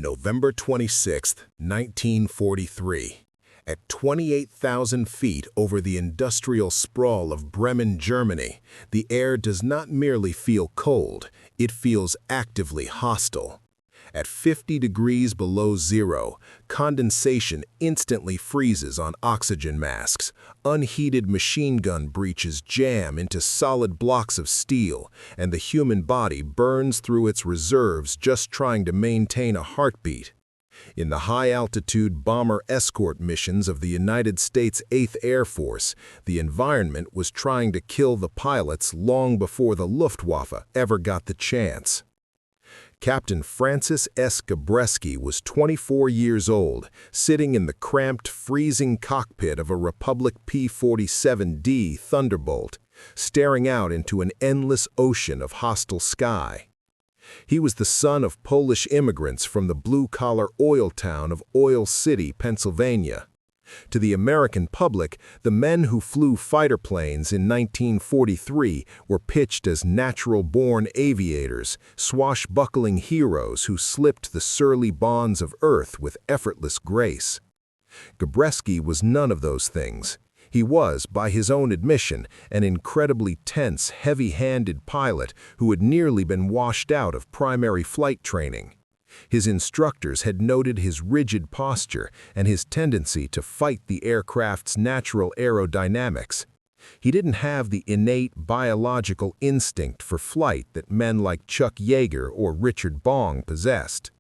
November 26, 1943. At 28,000 feet over the industrial sprawl of Bremen, Germany, the air does not merely feel cold, it feels actively hostile. At 50 degrees below zero, condensation instantly freezes on oxygen masks, unheated machine gun breeches jam into solid blocks of steel, and the human body burns through its reserves just trying to maintain a heartbeat. In the high-altitude bomber escort missions of the United States 8th Air Force, the environment was trying to kill the pilots long before the Luftwaffe ever got the chance. Captain Francis S. Gabreski was 24 years old, sitting in the cramped, freezing cockpit of a Republic P-47 Thunderbolt, staring out into an endless ocean of hostile sky. He was the son of Polish immigrants from the blue-collar oil town of Oil City, Pennsylvania. To the American public, the men who flew fighter planes in 1943 were pitched as natural-born aviators, swashbuckling heroes who slipped the surly bonds of Earth with effortless grace. Gabreski was none of those things. He was, by his own admission, an incredibly tense, heavy-handed pilot who had nearly been washed out of primary flight training. His instructors had noted his rigid posture and his tendency to fight the aircraft's natural aerodynamics. He didn't have the innate biological instinct for flight that men like Chuck Yeager or Richard Bong possessed.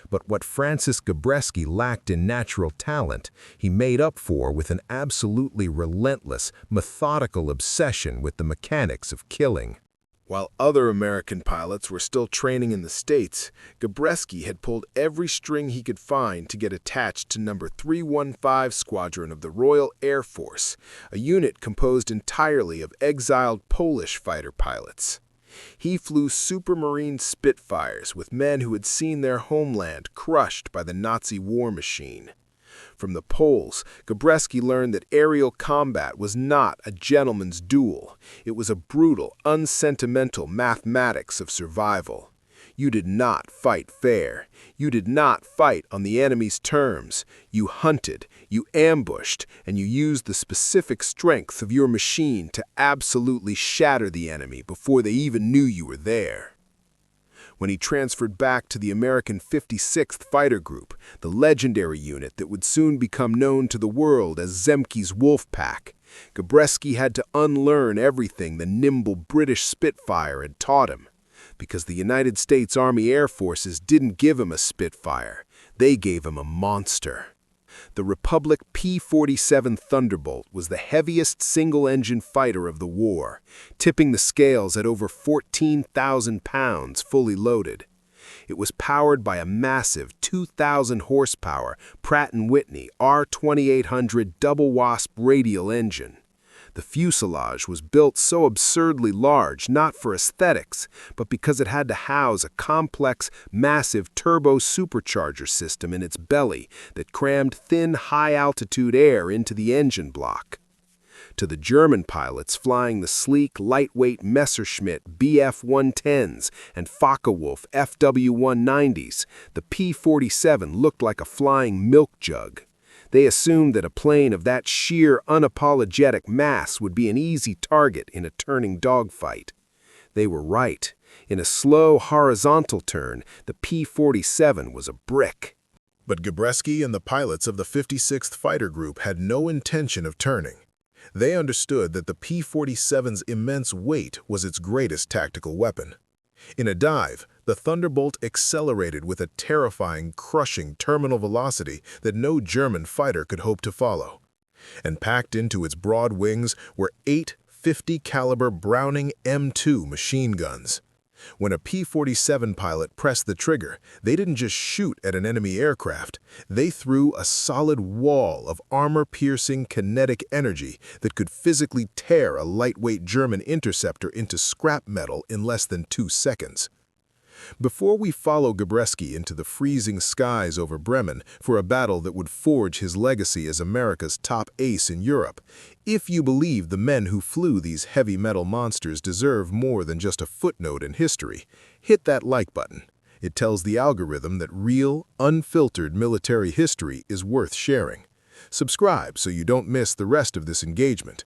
But what Francis Gabreski lacked in natural talent, he made up for with an absolutely relentless, methodical obsession with the mechanics of killing. While other American pilots were still training in the States, Gabreski had pulled every string he could find to get attached to No. 315 Squadron of the Royal Air Force, a unit composed entirely of exiled Polish fighter pilots. He flew Supermarine Spitfires with men who had seen their homeland crushed by the Nazi war machine. From the Poles, Gabreski learned that aerial combat was not a gentleman's duel. It was a brutal, unsentimental mathematics of survival. You did not fight fair. You did not fight on the enemy's terms. You hunted, you ambushed, and you used the specific strength of your machine to absolutely shatter the enemy before they even knew you were there. When he transferred back to the American 56th Fighter Group, the legendary unit that would soon become known to the world as Zemke's Wolf Pack, Gabreski had to unlearn everything the nimble British Spitfire had taught him. Because the United States Army Air Forces didn't give him a Spitfire, they gave him a monster. The Republic P-47 Thunderbolt was the heaviest single-engine fighter of the war, tipping the scales at over 14,000 pounds fully loaded. It was powered by a massive 2,000 horsepower Pratt & Whitney R2800 double wasp radial engine. The fuselage was built so absurdly large not for aesthetics, but because it had to house a complex, massive turbo supercharger system in its belly that crammed thin, high-altitude air into the engine block. To the German pilots flying the sleek, lightweight Messerschmitt Bf-110s and Focke-Wulf FW-190s, the P-47 looked like a flying milk jug. They assumed that a plane of that sheer, unapologetic mass would be an easy target in a turning dogfight. They were right. In a slow, horizontal turn, the P-47 was a brick. But Gabreski and the pilots of the 56th Fighter Group had no intention of turning. They understood that the P-47's immense weight was its greatest tactical weapon. In a dive, the Thunderbolt accelerated with a terrifying, crushing terminal velocity that no German fighter could hope to follow. And packed into its broad wings were 8 50-caliber Browning M2 machine guns. When a P-47 pilot pressed the trigger, they didn't just shoot at an enemy aircraft. They threw a solid wall of armor-piercing kinetic energy that could physically tear a lightweight German interceptor into scrap metal in less than 2 seconds. Before we follow Gabreski into the freezing skies over Bremen for a battle that would forge his legacy as America's top ace in Europe, if you believe the men who flew these heavy metal monsters deserve more than just a footnote in history, hit that like button. It tells the algorithm that real, unfiltered military history is worth sharing. Subscribe so you don't miss the rest of this engagement.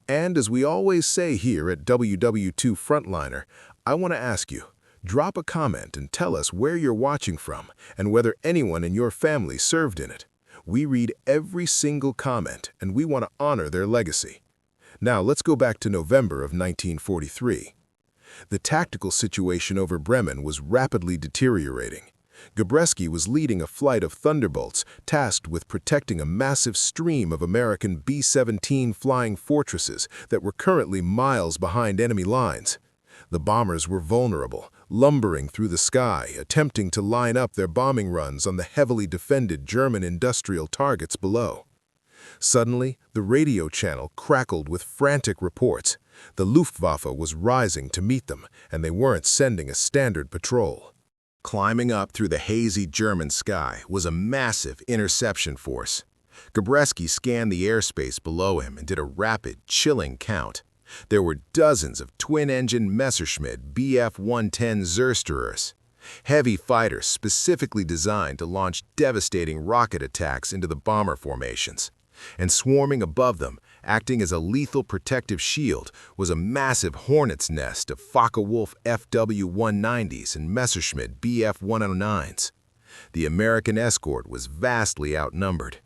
And as we always say here at WWII Frontliner, I want to ask you, drop a comment and tell us where you're watching from and whether anyone in your family served in it. We read every single comment and we want to honor their legacy. Now let's go back to November of 1943. The tactical situation over Bremen was rapidly deteriorating. Gabreski was leading a flight of Thunderbolts tasked with protecting a massive stream of American B-17 flying fortresses that were currently miles behind enemy lines. The bombers were vulnerable, lumbering through the sky, attempting to line up their bombing runs on the heavily defended German industrial targets below. Suddenly, the radio channel crackled with frantic reports. The Luftwaffe was rising to meet them, and they weren't sending a standard patrol. Climbing up through the hazy German sky was a massive interception force. Gabreski scanned the airspace below him and did a rapid, chilling count. There were dozens of twin-engine Messerschmitt Bf-110 Zerstörers, heavy fighters specifically designed to launch devastating rocket attacks into the bomber formations. And swarming above them, acting as a lethal protective shield, was a massive hornet's nest of Focke-Wulf FW-190s and Messerschmitt Bf-109s. The American escort was vastly outnumbered.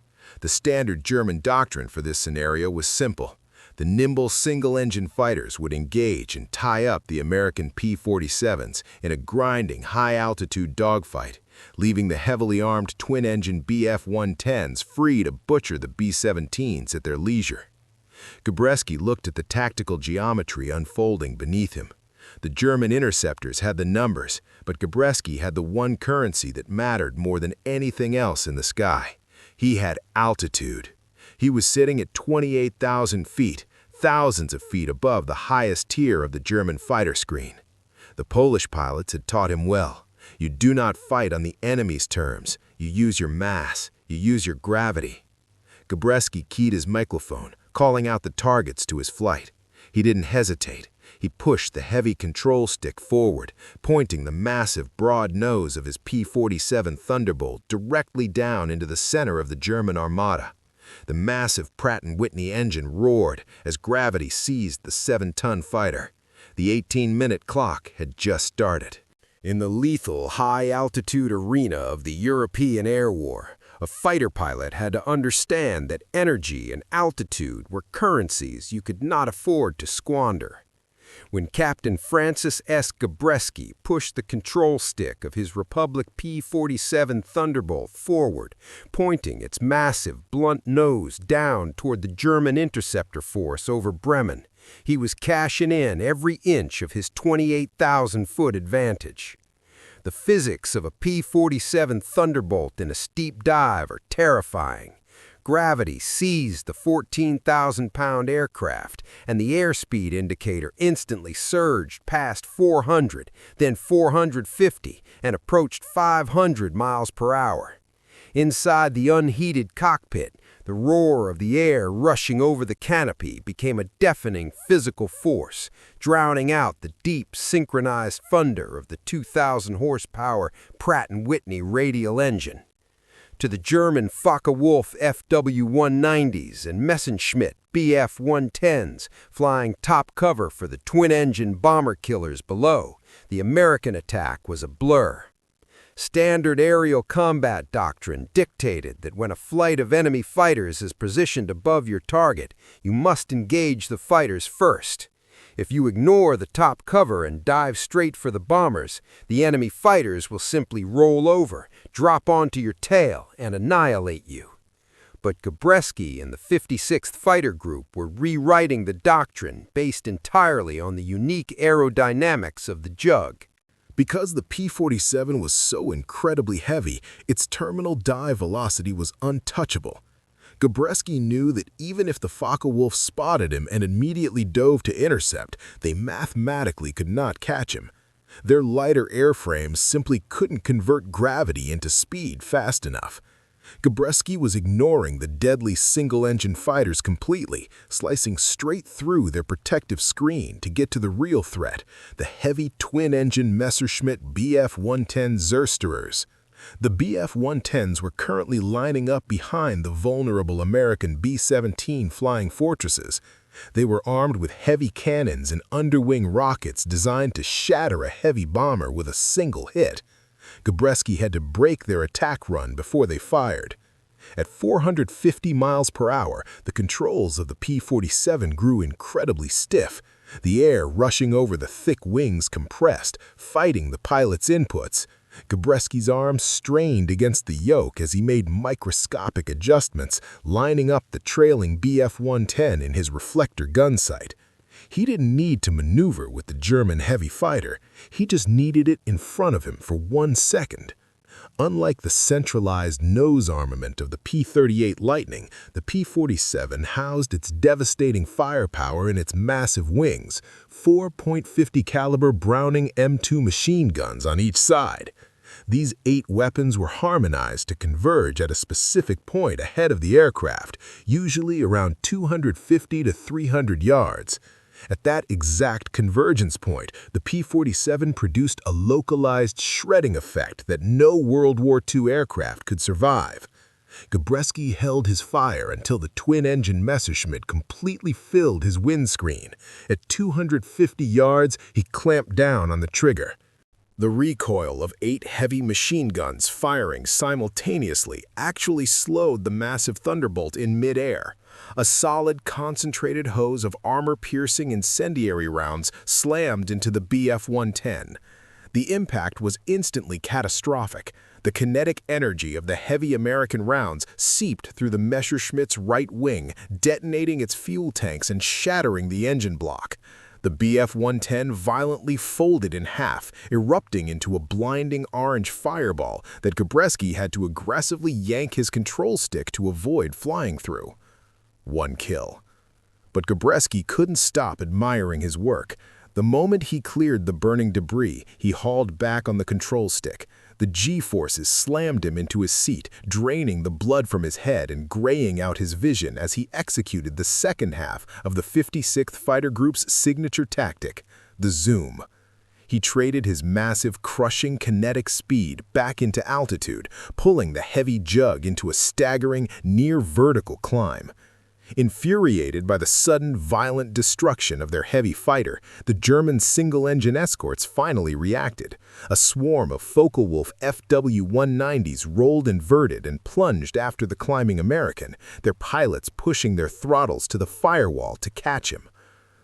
The standard German doctrine for this scenario was simple. The nimble single-engine fighters would engage and tie up the American P-47s in a grinding, high-altitude dogfight, leaving the heavily armed twin-engine Bf-110s free to butcher the B-17s at their leisure. Gabreski looked at the tactical geometry unfolding beneath him. The German interceptors had the numbers, but Gabreski had the one currency that mattered more than anything else in the sky. He had altitude. He was sitting at 28,000 feet, thousands of feet above the highest tier of the German fighter screen. The Polish pilots had taught him well. You do not fight on the enemy's terms. You use your mass. You use your gravity. Gabreski keyed his microphone, calling out the targets to his flight. He didn't hesitate. He pushed the heavy control stick forward, pointing the massive, broad nose of his P-47 Thunderbolt directly down into the center of the German armada. The massive Pratt & Whitney engine roared as gravity seized the 7-ton fighter. The 18-minute clock had just started. In the lethal, high-altitude arena of the European air war, a fighter pilot had to understand that energy and altitude were currencies you could not afford to squander. When Captain Francis S. Gabreski pushed the control stick of his Republic P-47 Thunderbolt forward, pointing its massive, blunt nose down toward the German interceptor force over Bremen, he was cashing in every inch of his 28,000-foot advantage. The physics of a P-47 Thunderbolt in a steep dive are terrifying. Gravity seized the 14,000-pound aircraft, and the airspeed indicator instantly surged past 400, then 450, and approached 500 miles per hour. Inside the unheated cockpit, the roar of the air rushing over the canopy became a deafening physical force, drowning out the deep, synchronized thunder of the 2,000-horsepower Pratt & Whitney radial engine. To the German Focke-Wulf FW-190s and Messerschmitt Bf-110s flying top cover for the twin-engine bomber killers below, the American attack was a blur. Standard aerial combat doctrine dictated that when a flight of enemy fighters is positioned above your target, you must engage the fighters first. If you ignore the top cover and dive straight for the bombers, the enemy fighters will simply roll over, drop onto your tail, and annihilate you. But Gabreski and the 56th Fighter Group were rewriting the doctrine based entirely on the unique aerodynamics of the Jug. Because the P-47 was so incredibly heavy, its terminal dive velocity was untouchable. Gabreski knew that even if the Focke-Wulf spotted him and immediately dove to intercept, they mathematically could not catch him. Their lighter airframes simply couldn't convert gravity into speed fast enough. Gabreski was ignoring the deadly single-engine fighters completely, slicing straight through their protective screen to get to the real threat, the heavy twin-engine Messerschmitt Bf-110 Zersterers. The Bf-110s were currently lining up behind the vulnerable American B-17 flying fortresses. They were armed with heavy cannons and underwing rockets designed to shatter a heavy bomber with a single hit. Gabreski had to break their attack run before they fired. At 450 miles per hour, the controls of the P-47 grew incredibly stiff. The air rushing over the thick wings compressed, fighting the pilot's inputs. Gabreski's arms strained against the yoke as he made microscopic adjustments, lining up the trailing Bf-110 in his reflector gun sight. He didn't need to maneuver with the German heavy fighter. He just needed it in front of him for 1 second. Unlike the centralized nose armament of the P-38 Lightning, the P-47 housed its devastating firepower in its massive wings, 4.50 caliber Browning M2 machine guns on each side. These 8 weapons were harmonized to converge at a specific point ahead of the aircraft, usually around 250 to 300 yards. At that exact convergence point, the P-47 produced a localized shredding effect that no World War II aircraft could survive. Gabreski held his fire until the twin-engine Messerschmitt completely filled his windscreen. At 250 yards, he clamped down on the trigger. The recoil of 8 heavy machine guns firing simultaneously actually slowed the massive Thunderbolt in mid-air. A solid, concentrated hose of armor-piercing incendiary rounds slammed into the Bf-110. The impact was instantly catastrophic. The kinetic energy of the heavy American rounds seeped through the Messerschmitt's right wing, detonating its fuel tanks and shattering the engine block. The Bf-110 violently folded in half, erupting into a blinding orange fireball that Gabreski had to aggressively yank his control stick to avoid flying through. 1 kill. But Gabreski couldn't stop admiring his work. The moment he cleared the burning debris, he hauled back on the control stick. The G-forces slammed him into his seat, draining the blood from his head and graying out his vision as he executed the second half of the 56th Fighter Group's signature tactic, the zoom. He traded his massive, crushing kinetic speed back into altitude, pulling the heavy jug into a staggering, near-vertical climb. Infuriated by the sudden, violent destruction of their heavy fighter, the German single-engine escorts finally reacted. A swarm of Focke-Wulf FW-190s rolled inverted and plunged after the climbing American, their pilots pushing their throttles to the firewall to catch him.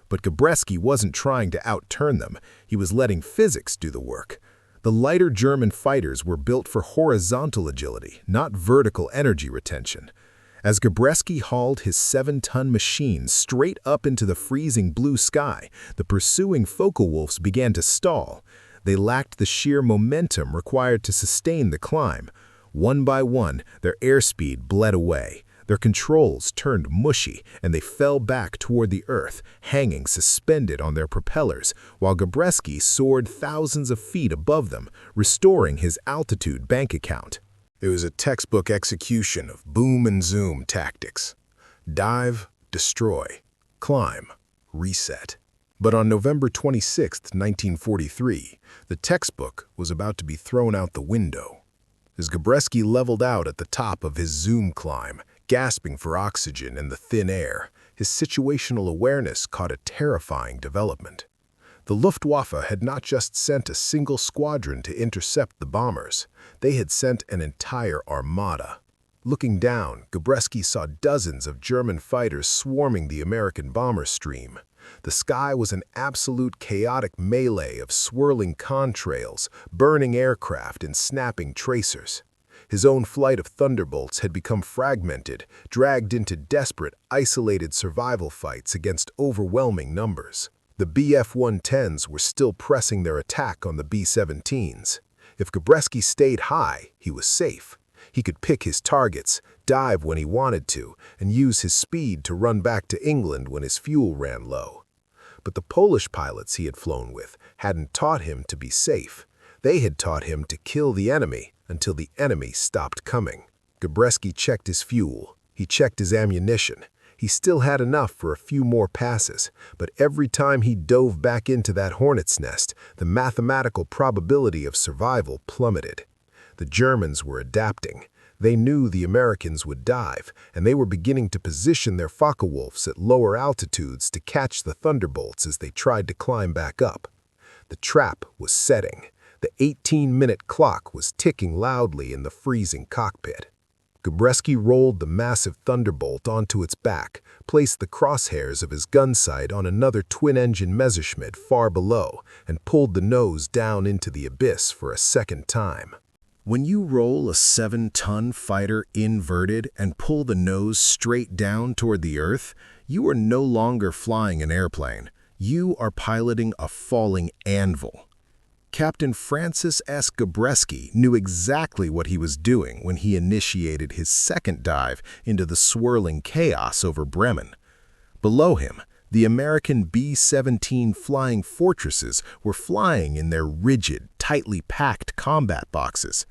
But Gabreski wasn't trying to outturn them. He was letting physics do the work. The lighter German fighters were built for horizontal agility, not vertical energy retention. As Gabreski hauled his 7-ton machine straight up into the freezing blue sky, the pursuing Focke-Wulfs began to stall. They lacked the sheer momentum required to sustain the climb. One by one, their airspeed bled away. Their controls turned mushy, and they fell back toward the earth, hanging suspended on their propellers, while Gabreski soared thousands of feet above them, restoring his altitude bank account. It was a textbook execution of boom and zoom tactics. Dive, destroy, climb, reset. But on November 26, 1943, the textbook was about to be thrown out the window. As Gabreski leveled out at the top of his zoom climb, gasping for oxygen in the thin air, his situational awareness caught a terrifying development. The Luftwaffe had not just sent a single squadron to intercept the bombers. They had sent an entire armada. Looking down, Gabreski saw dozens of German fighters swarming the American bomber stream. The sky was an absolute chaotic melee of swirling contrails, burning aircraft, and snapping tracers. His own flight of Thunderbolts had become fragmented, dragged into desperate, isolated survival fights against overwhelming numbers. The Bf-110s were still pressing their attack on the B-17s. If Gabreski stayed high, he was safe. He could pick his targets, dive when he wanted to, and use his speed to run back to England when his fuel ran low. But the Polish pilots he had flown with hadn't taught him to be safe. They had taught him to kill the enemy until the enemy stopped coming. Gabreski checked his fuel. He checked his ammunition. He still had enough for a few more passes, but every time he dove back into that hornet's nest, the mathematical probability of survival plummeted. The Germans were adapting. They knew the Americans would dive, and they were beginning to position their Focke-Wulfs at lower altitudes to catch the Thunderbolts as they tried to climb back up. The trap was setting. The 18-minute clock was ticking loudly in the freezing cockpit. Gabreski rolled the massive Thunderbolt onto its back, placed the crosshairs of his gun sight on another twin-engine Messerschmitt far below, and pulled the nose down into the abyss for a second time. When you roll a 7-ton fighter inverted and pull the nose straight down toward the Earth, you are no longer flying an airplane. You are piloting a falling anvil. Captain Francis S. Gabreski knew exactly what he was doing when he initiated his second dive into the swirling chaos over Bremen. Below him, the American B-17 flying fortresses were flying in their rigid, tightly packed combat boxes.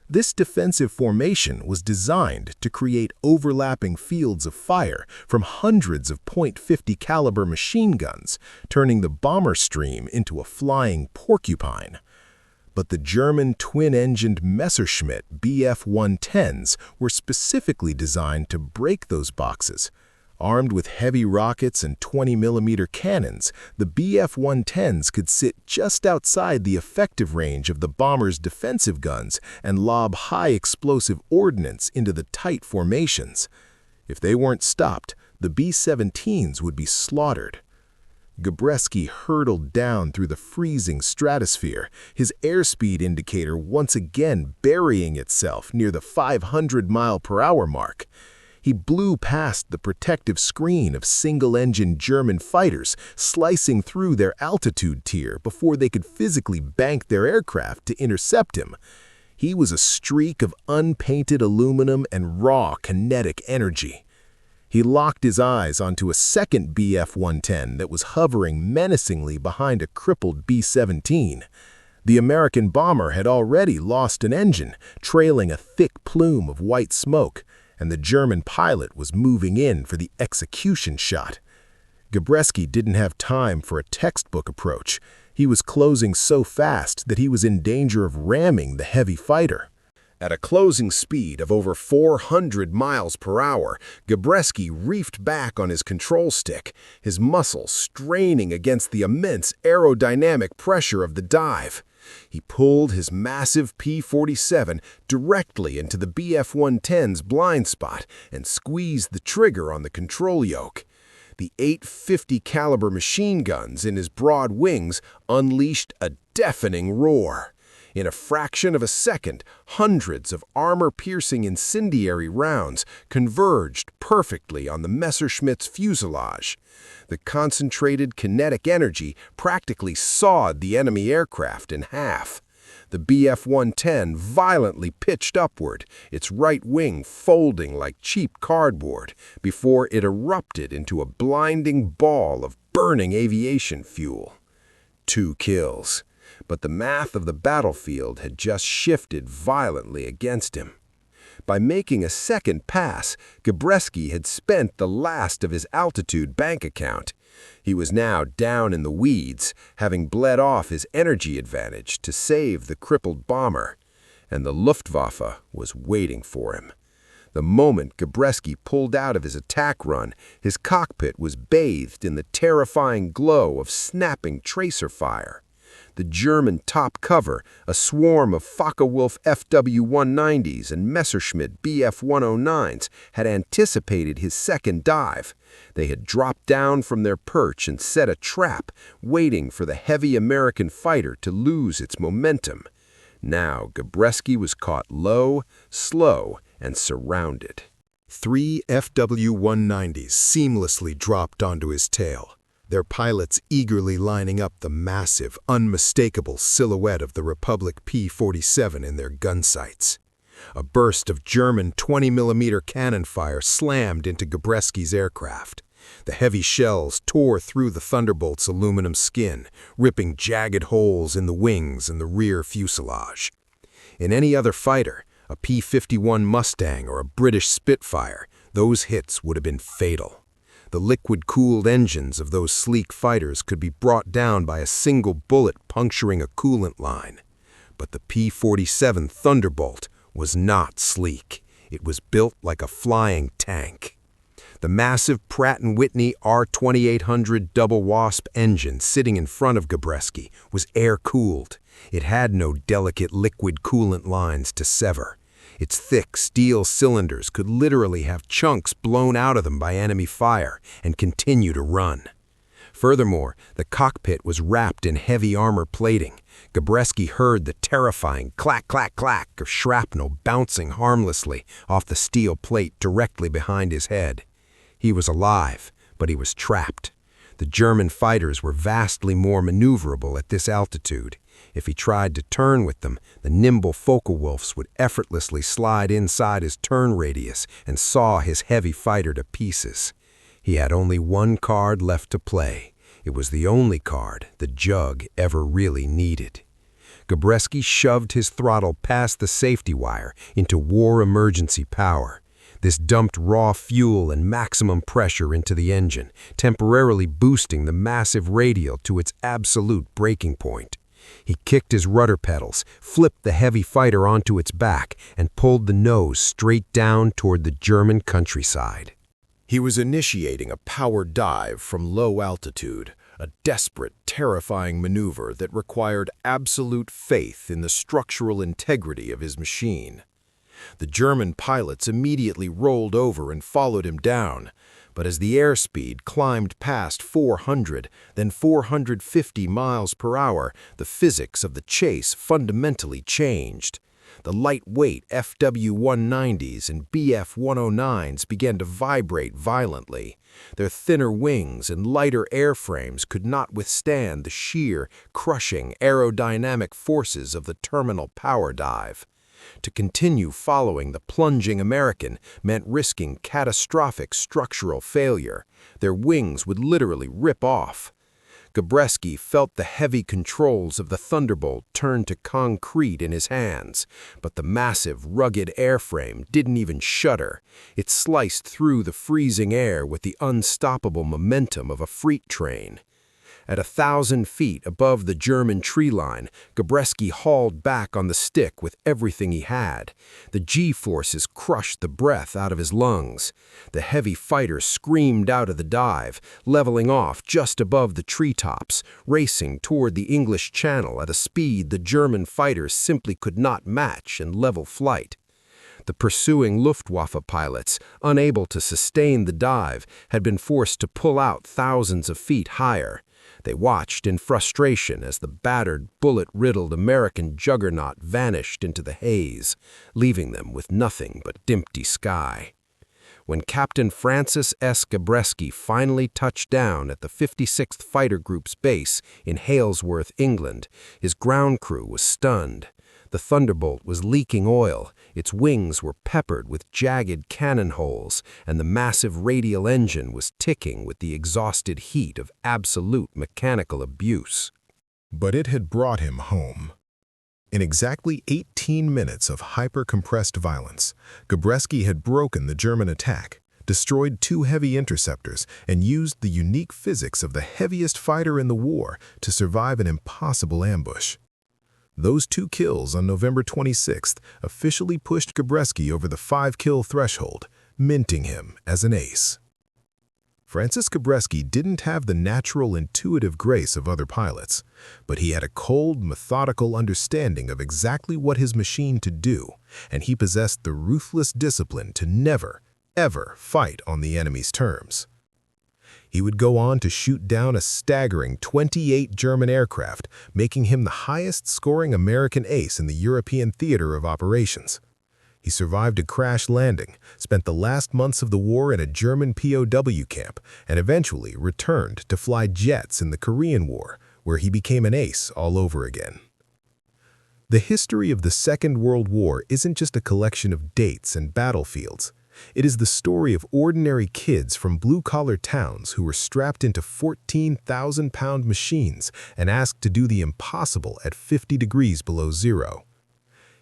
This defensive formation was designed to create overlapping fields of fire from hundreds of .50 caliber machine guns, turning the bomber stream into a flying porcupine. But the German twin-engined Messerschmitt Bf-110s were specifically designed to break those boxes. Armed with heavy rockets and 20mm cannons, the Bf-110s could sit just outside the effective range of the bomber's defensive guns and lob high-explosive ordnance into the tight formations. If they weren't stopped, the B-17s would be slaughtered. Gabreski hurtled down through the freezing stratosphere, his airspeed indicator once again burying itself near the 500-mile-per-hour mark. He blew past the protective screen of single-engine German fighters, slicing through their altitude tier before they could physically bank their aircraft to intercept him. He was a streak of unpainted aluminum and raw kinetic energy. He locked his eyes onto a second Bf-110 that was hovering menacingly behind a crippled B-17. The American bomber had already lost an engine, trailing a thick plume of white smoke, and the German pilot was moving in for the execution shot. Gabreski didn't have time for a textbook approach. He was closing so fast that he was in danger of ramming the heavy fighter. At a closing speed of over 400 miles per hour, Gabreski reefed back on his control stick, his muscles straining against the immense aerodynamic pressure of the dive. He pulled his massive P-47 directly into the Bf-110's blind spot and squeezed the trigger on the control yoke. The 850 caliber machine guns in his broad wings unleashed a deafening roar. In a fraction of a second, hundreds of armor-piercing incendiary rounds converged perfectly on the Messerschmitt's fuselage. The concentrated kinetic energy practically sawed the enemy aircraft in half. The Bf-110 violently pitched upward, its right wing folding like cheap cardboard, before it erupted into a blinding ball of burning aviation fuel. 2 kills. But the math of the battlefield had just shifted violently against him. By making a second pass, Gabreski had spent the last of his altitude bank account. He was now down in the weeds, having bled off his energy advantage to save the crippled bomber, and the Luftwaffe was waiting for him. The moment Gabreski pulled out of his attack run, his cockpit was bathed in the terrifying glow of snapping tracer fire. The German top cover, a swarm of Focke-Wulf FW-190s and Messerschmitt Bf-109s, had anticipated his second dive. They had dropped down from their perch and set a trap, waiting for the heavy American fighter to lose its momentum. Now Gabreski was caught low, slow, and surrounded. 3 FW-190s seamlessly dropped onto his tail, their pilots eagerly lining up the massive, unmistakable silhouette of the Republic P-47 in their gun sights. A burst of German 20mm cannon fire slammed into Gabreski's aircraft. The heavy shells tore through the Thunderbolt's aluminum skin, ripping jagged holes in the wings and the rear fuselage. In any other fighter, A P-51 Mustang or a British Spitfire, those hits would have been fatal. The liquid-cooled engines of those sleek fighters could be brought down by a single bullet puncturing a coolant line. But the P-47 Thunderbolt was not sleek. It was built like a flying tank. The massive Pratt & Whitney R2800 double wasp engine sitting in front of Gabreski was air-cooled. It had no delicate liquid coolant lines to sever. Its thick steel cylinders could literally have chunks blown out of them by enemy fire and continue to run. Furthermore, the cockpit was wrapped in heavy armor plating. Gabreski heard the terrifying clack, clack, clack of shrapnel bouncing harmlessly off the steel plate directly behind his head. He was alive, but he was trapped. The German fighters were vastly more maneuverable at this altitude. If he tried to turn with them, the nimble Focke-Wulfs would effortlessly slide inside his turn radius and saw his heavy fighter to pieces. He had only one card left to play. It was the only card the Jug ever really needed. Gabreski shoved his throttle past the safety wire into war emergency power. This dumped raw fuel and maximum pressure into the engine, temporarily boosting the massive radial to its absolute breaking point. He kicked his rudder pedals, flipped the heavy fighter onto its back, and pulled the nose straight down toward the German countryside. He was initiating a power dive from low altitude, a desperate, terrifying maneuver that required absolute faith in the structural integrity of his machine. The German pilots immediately rolled over and followed him down, but as the airspeed climbed past 400, then 450 miles per hour, the physics of the chase fundamentally changed. The lightweight FW-190s and Bf-109s began to vibrate violently. Their thinner wings and lighter airframes could not withstand the sheer, crushing aerodynamic forces of the terminal power dive. To continue following the plunging American meant risking catastrophic structural failure. Their wings would literally rip off. Gabreski felt the heavy controls of the Thunderbolt turn to concrete in his hands, but the massive, rugged airframe didn't even shudder. It sliced through the freezing air with the unstoppable momentum of a freight train. At 1,000 feet above the German tree line, Gabreski hauled back on the stick with everything he had. The G-forces crushed the breath out of his lungs. The heavy fighter screamed out of the dive, leveling off just above the treetops, racing toward the English Channel at a speed the German fighters simply could not match in level flight. The pursuing Luftwaffe pilots, unable to sustain the dive, had been forced to pull out thousands of feet higher. They watched in frustration as the battered, bullet-riddled American juggernaut vanished into the haze, leaving them with nothing but empty sky. When Captain Francis S. Gabreski finally touched down at the 56th Fighter Group's base in Halesworth, England, his ground crew was stunned. The Thunderbolt was leaking oil, its wings were peppered with jagged cannon holes, and the massive radial engine was ticking with the exhausted heat of absolute mechanical abuse. But it had brought him home. In exactly 18 minutes of hyper-compressed violence, Gabreski had broken the German attack, destroyed 2 heavy interceptors, and used the unique physics of the heaviest fighter in the war to survive an impossible ambush. Those 2 kills on November 26th officially pushed Gabreski over the 5-kill threshold, minting him as an ace. Francis Gabreski didn't have the natural intuitive grace of other pilots, but he had a cold, methodical understanding of exactly what his machine to do, and he possessed the ruthless discipline to never, ever fight on the enemy's terms. He would go on to shoot down a staggering 28 German aircraft, making him the highest-scoring American ace in the European theater of operations. He survived a crash landing, spent the last months of the war in a German POW camp, and eventually returned to fly jets in the Korean War, where he became an ace all over again. The history of the Second World War isn't just a collection of dates and battlefields. It is the story of ordinary kids from blue-collar towns who were strapped into 14,000-pound machines and asked to do the impossible at 50 degrees below zero.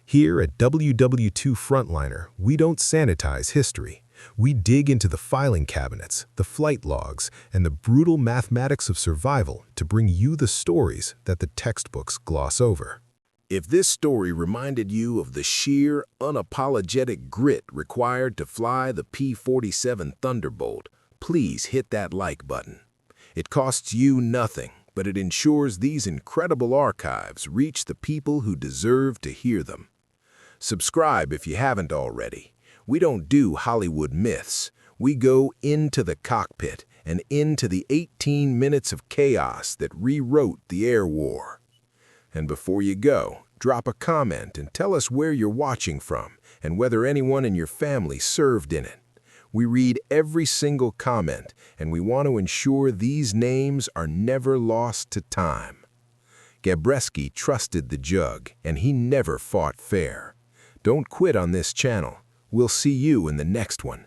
Here at WWII Frontliner, we don't sanitize history. We dig into the filing cabinets, the flight logs, and the brutal mathematics of survival to bring you the stories that the textbooks gloss over. If this story reminded you of the sheer, unapologetic grit required to fly the P-47 Thunderbolt, please hit that like button. It costs you nothing, but it ensures these incredible archives reach the people who deserve to hear them. Subscribe if you haven't already. We don't do Hollywood myths. We go into the cockpit and into the 18 minutes of chaos that rewrote the air war. And before you go, drop a comment and tell us where you're watching from and whether anyone in your family served in it. We read every single comment, and we want to ensure these names are never lost to time. Gabreski trusted the jug, and he never fought fair. Don't quit on this channel. We'll see you in the next one.